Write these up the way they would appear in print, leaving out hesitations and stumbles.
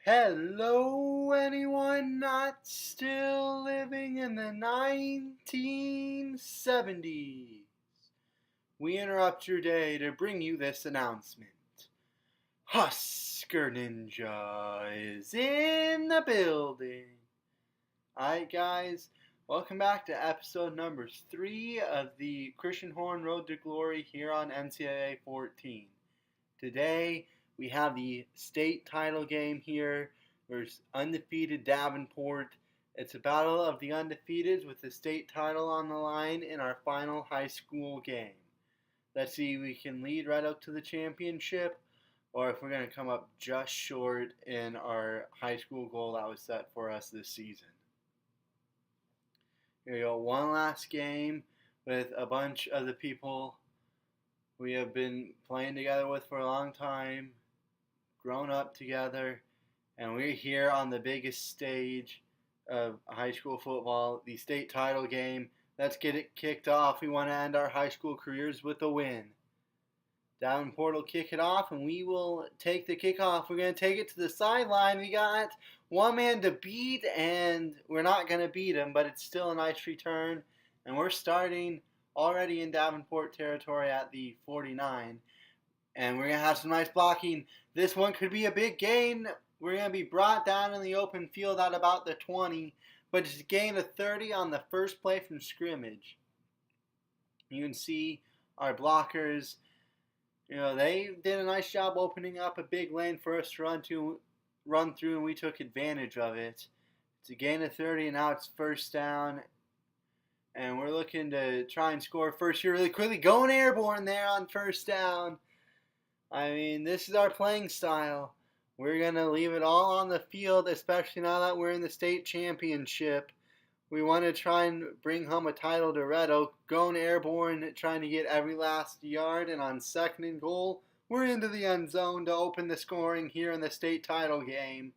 Hello, anyone not still living in the 1970s? We interrupt your day to bring you this announcement. Husker Ninja is in the building. Alright, guys, welcome back to episode number 3 of the Christian Horn Road to Glory here on NCAA 14. Today, we have the state title game here versus undefeated Davenport. It's a battle of the undefeateds with the state title on the line in our final high school game. Let's see if we can lead Red Oak to the championship or if we're going to come up just short in our high school goal that was set for us this season. Here we go, one last game with a bunch of the people we have been playing together with for a long time, grown up together, and we're here on the biggest stage of high school football, the state title game. Let's get it kicked off. We want to end our high school careers with a win. Davenport will kick it off, and we will take the kickoff. We're going to take it to the sideline. We got one man to beat, and we're not going to beat him, but it's still a nice return. And we're starting already in Davenport territory at the 49. And we're going to have some nice blocking. This one could be a big gain. We're going to be brought down in the open field at about the 20. But it's a gain of 30 on the first play from scrimmage. You can see our blockers, they did a nice job opening up a big lane for us to run through, and we took advantage of it. It's a gain of 30, and now it's first down. And we're looking to try and score first here really quickly. Going airborne there on first down. I mean, this is our playing style. We're going to leave it all on the field, especially now that we're in the state championship. We want to try and bring home a title to Red Oak. Going airborne, trying to get every last yard. And on second and goal, we're into the end zone to open the scoring here in the state title game.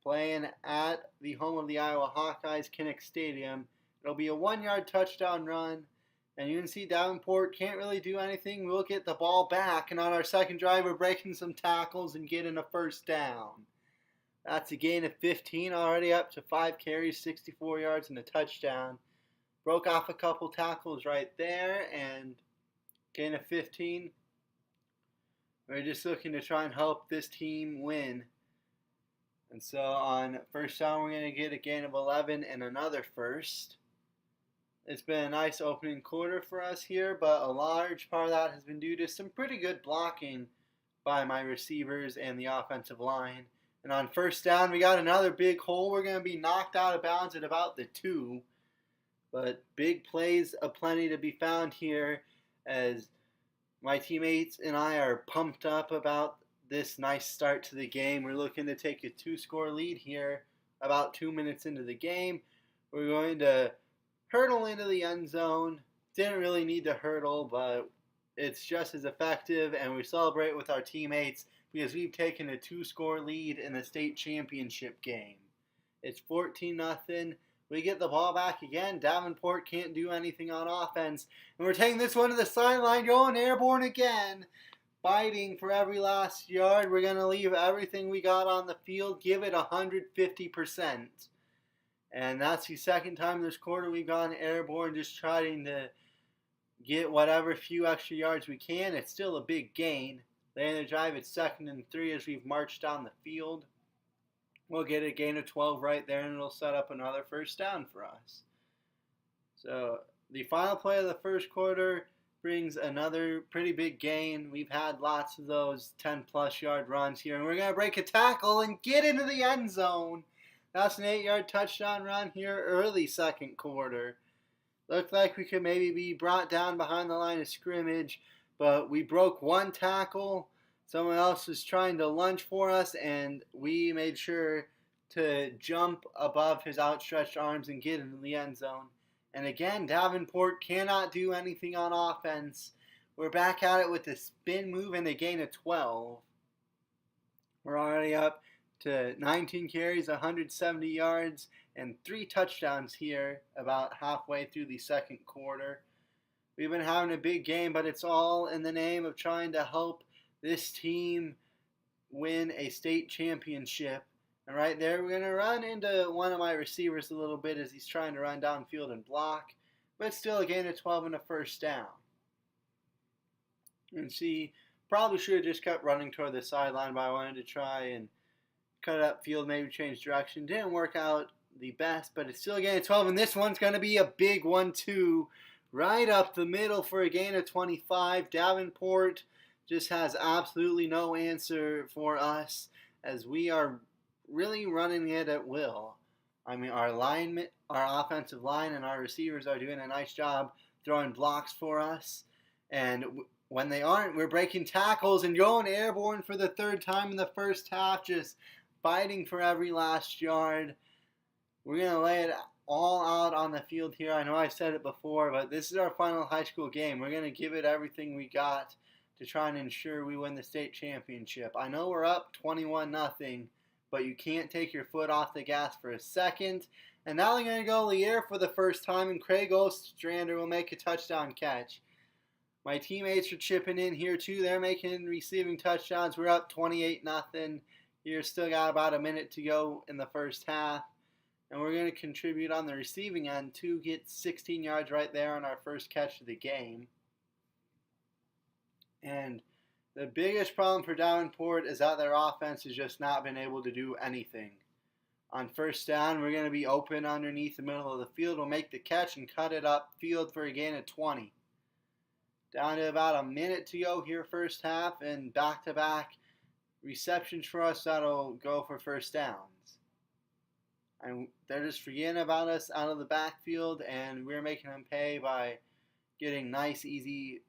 Playing at the home of the Iowa Hawkeyes, Kinnick Stadium. It'll be a 1-yard touchdown run, and you can see Davenport can't really do anything. We'll get the ball back, and on our second drive, we're breaking some tackles and getting a first down. That's a gain of 15, already up to 5 carries, 64 yards, and a touchdown. Broke off a couple tackles right there, and gain of 15. We're just looking to try and help this team win. And so on first down, we're going to get a gain of 11 and another first. It's been a nice opening quarter for us here, but a large part of that has been due to some pretty good blocking by my receivers and the offensive line. And on first down, we got another big hole. We're going to be knocked out of bounds at about the 2. But big plays aplenty to be found here as my teammates and I are pumped up about this nice start to the game. We're looking to take a 2-score lead here about 2 minutes into the game. We're going to hurdle into the end zone. Didn't really need to hurdle, but it's just as effective, and we celebrate with our teammates because we've taken a 2-score lead in the state championship game. It's 14-0. We get the ball back again. Davenport can't do anything on offense, and we're taking this one to the sideline, going airborne again. Fighting for every last yard. We're going to leave everything we got on the field, give it 150%. And that's the second time this quarter we've gone airborne, just trying to get whatever few extra yards we can. It's still a big gain. They end the drive at 2nd and 3 as we've marched down the field. We'll get a gain of 12 right there, and it'll set up another first down for us. So the final play of the first quarter brings another pretty big gain. We've had lots of those 10-plus yard runs here, and we're going to break a tackle and get into the end zone. That's an 8-yard touchdown run here early second quarter. Looked like we could maybe be brought down behind the line of scrimmage, but we broke one tackle. Someone else was trying to lunge for us, and we made sure to jump above his outstretched arms and get into the end zone. And again, Davenport cannot do anything on offense. We're back at it with a spin move and a gain of 12. We're already up to 19 carries, 170 yards, and 3 touchdowns here about halfway through the second quarter. We've been having a big game, but it's all in the name of trying to help this team win a state championship. And right there, we're going to run into one of my receivers a little bit as he's trying to run downfield and block. But still a gain of 12 and a first down. And see, probably should have just kept running toward the sideline, but I wanted to try and cut it upfield, maybe change direction. Didn't work out the best, but it's still a gain of 12. And this one's going to be a big 1-2 right up the middle for a gain of 25. Davenport just has absolutely no answer for us as we are really running it at will. I mean, our offensive line and our receivers are doing a nice job throwing blocks for us. And when they aren't, we're breaking tackles and going airborne for the third time in the first half, just fighting for every last yard. We're going to lay it all out on the field here. I know I said it before, but this is our final high school game. We're going to give it everything we got to try and ensure we win the state championship. I know we're up 21-0, but you can't take your foot off the gas for a second. And now they're going to go in the air for the first time, and Craig Ostrander will make a touchdown catch. My teammates are chipping in here too. They're making receiving touchdowns. We're up 28-0. You're still got about a minute to go in the first half. And we're going to contribute on the receiving end to get 16 yards right there on our first catch of the game. And the biggest problem for Davenport is that their offense has just not been able to do anything. On first down, we're going to be open underneath the middle of the field. We'll make the catch and cut it up field for a gain of 20. Down to about a minute to go here first half, and back-to-back receptions for us that'll go for first downs. And they're just forgetting about us out of the backfield, and we're making them pay by getting nice, easy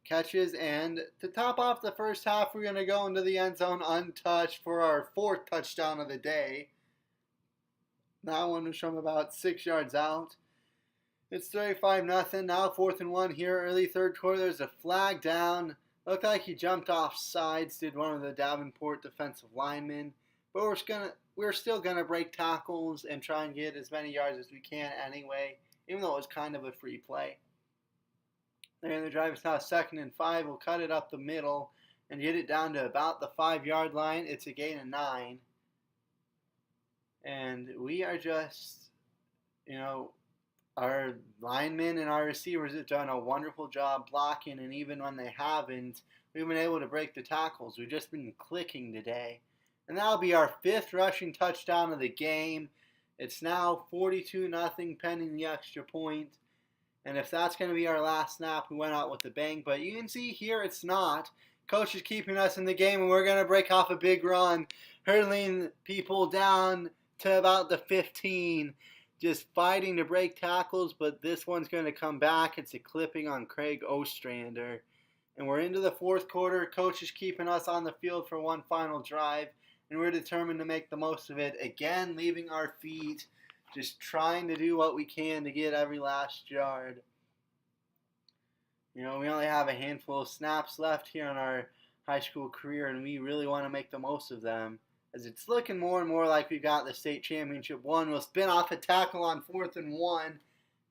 catches. And to top off the first half, we're going to go into the end zone untouched for our fourth touchdown of the day. That one was from about 6 yards out. It's 35-0. Now 4th and 1 here, early third quarter. There's a flag down. Looked like he jumped off sides, did one of the Davenport defensive linemen. But we're still gonna break tackles and try and get as many yards as we can anyway, even though it was kind of a free play. They're going to drive us now 2nd and 5. We'll cut it up the middle and get it down to about the 5-yard line. It's a gain of 9. And we are just, our linemen and our receivers have done a wonderful job blocking, and even when they haven't, we've been able to break the tackles. We've just been clicking today. And that'll be our 5th rushing touchdown of the game. It's now 42-0 pending the extra point. And if that's going to be our last snap, we went out with a bang. But you can see here it's not. Coach is keeping us in the game, and we're going to break off a big run, hurdling people down to about the 15. Just fighting to break tackles, but this one's going to come back. It's a clipping on Craig Ostrander. And we're into the 4th quarter. Coach is keeping us on the field for one final drive, and we're determined to make the most of it. Again, leaving our feet, just trying to do what we can to get every last yard. We only have a handful of snaps left here in our high school career, and we really want to make the most of them, as it's looking more and more like we've got the state championship won. We'll spin off a tackle on 4th and 1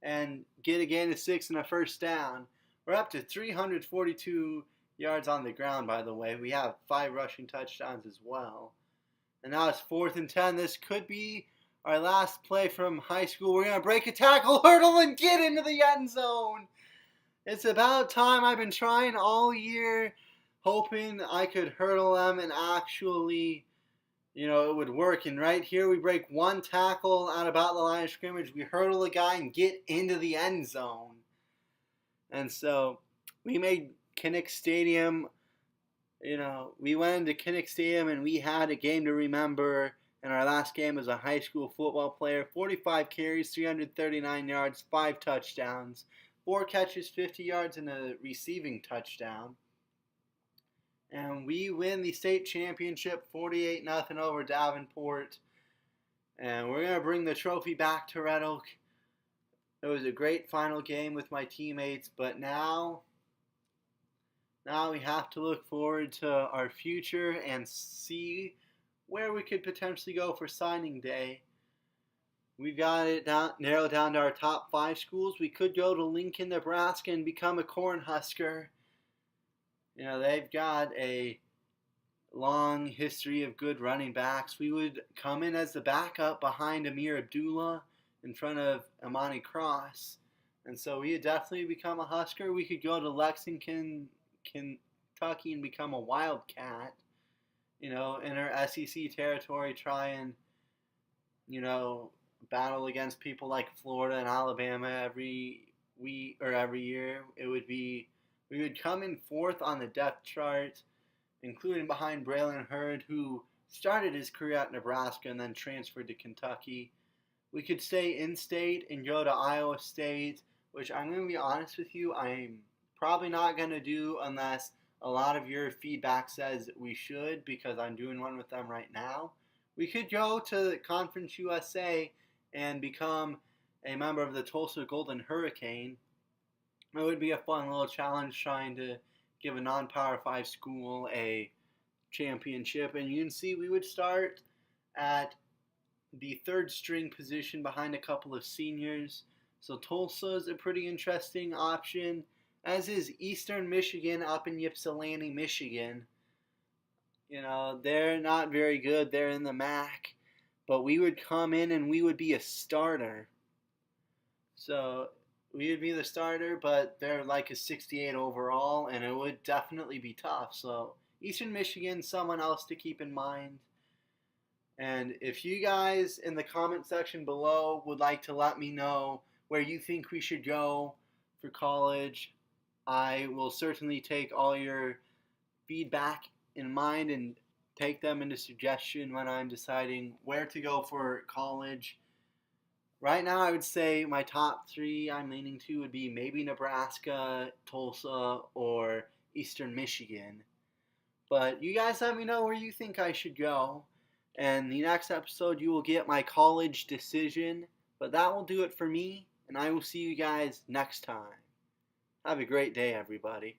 and get a gain of 6 and a first down. We're up to 342 yards on the ground, by the way. We have 5 rushing touchdowns as well. And now it's 4th and 10. This could be our last play from high school. We're going to break a tackle, hurdle, and get into the end zone. It's about time. I've been trying all year, hoping I could hurdle them and actually, it would work. And right here, we break one tackle out about the line of scrimmage. We hurdle a guy and get into the end zone. And so we made Kinnick Stadium, we went into Kinnick Stadium and we had a game to remember. And our last game as a high school football player, 45 carries, 339 yards, 5 touchdowns, 4 catches, 50 yards, and a receiving touchdown. And we win the state championship 48-0 over Davenport. And we're going to bring the trophy back to Red Oak. It was a great final game with my teammates, but now we have to look forward to our future and see where we could potentially go for signing day. We've got it narrowed down to our top 5 schools. We could go to Lincoln, Nebraska and become a Cornhusker. They've got a long history of good running backs. We would come in as the backup behind Amir Abdullah in front of Amani Cross. And so we would definitely become a Husker. We could go to Lexington, Kentucky and become a Wildcat, in our SEC territory, try and, battle against people like Florida and Alabama every week or every year. We would come in fourth on the depth chart, including behind Braylon Hurd, who started his career at Nebraska and then transferred to Kentucky. We could stay in-state and go to Iowa State, which I'm going to be honest with you, I'm probably not going to do unless a lot of your feedback says we should, because I'm doing one with them right now. We could go to Conference USA and become a member of the Tulsa Golden Hurricane. It would be a fun little challenge trying to give a non-Power 5 school a championship. And UNC, we would start at the third string position behind a couple of seniors. So Tulsa is a pretty interesting option, as is Eastern Michigan up in Ypsilanti, Michigan. They're not very good. They're in the MAC. But we would come in and we would be a starter. So we would be the starter, but they're like a 68 overall, and it would definitely be tough. So Eastern Michigan, someone else to keep in mind. And if you guys in the comment section below would like to let me know where you think we should go for college, I will certainly take all your feedback in mind and take them into suggestion when I'm deciding where to go for college. Right now, I would say my top three I'm leaning to would be maybe Nebraska, Tulsa, or Eastern Michigan. But you guys let me know where you think I should go. And the next episode, you will get my college decision. But that will do it for me, and I will see you guys next time. Have a great day, everybody.